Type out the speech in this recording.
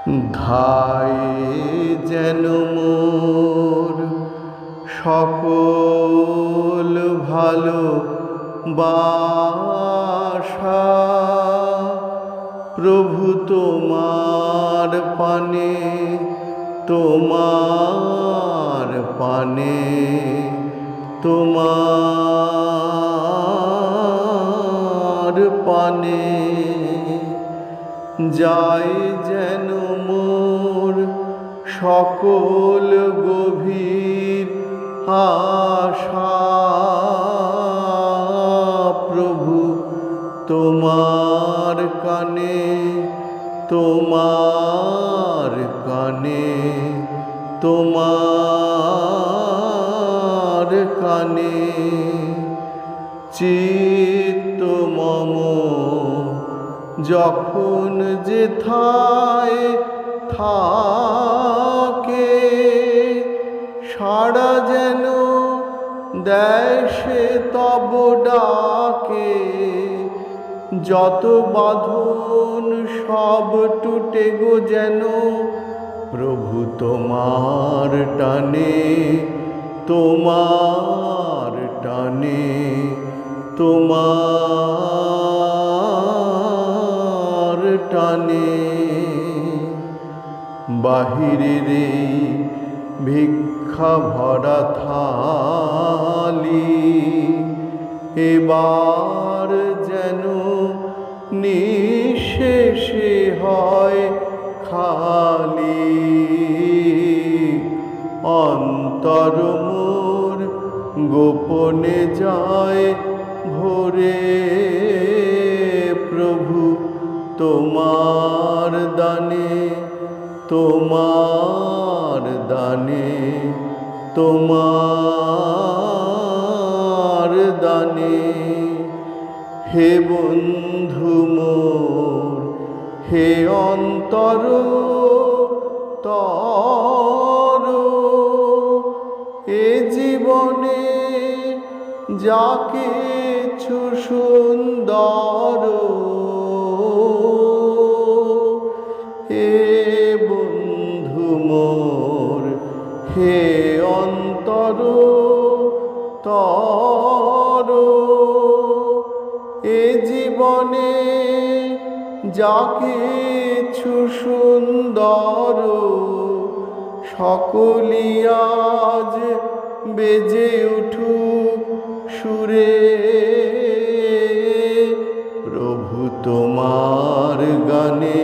ধায় যেন মোর সকল ভালোবাসা, প্রভু তোমার পানে, তোমার পানে, তোমার পানে যায় যেন মোর সকল গভীর আশা। প্রভু তোমার কানে, তোমার কানে, তোমার কানে চিত্ত মম যখন যেথায় থাকে, সাড়া যেন দেয় সে তব ডাকে। যত বাঁধন সব টুটে গো যেন প্রভু তোমার টানে, তোমার টানে, তোমার টানে। বাহিরের এই ভিক্ষা ভরা থালি এবার যেন নিঃশেষে হয় খালি। অন্তর মোর গোপনে যায় ভরে, প্রভু তোমার দানে, তোমার দানে, তোমার দানে। হে বন্ধু মোর, হে অন্তর তর, এ জীবনে যা কিছু সুন্দর, হে বন্ধু মোর, হে অন্তর তর, এ জীবনে যা কিছু সুন্দর সকলি আজ বেজে উঠুক সুরে। প্রভু তোমার গানে।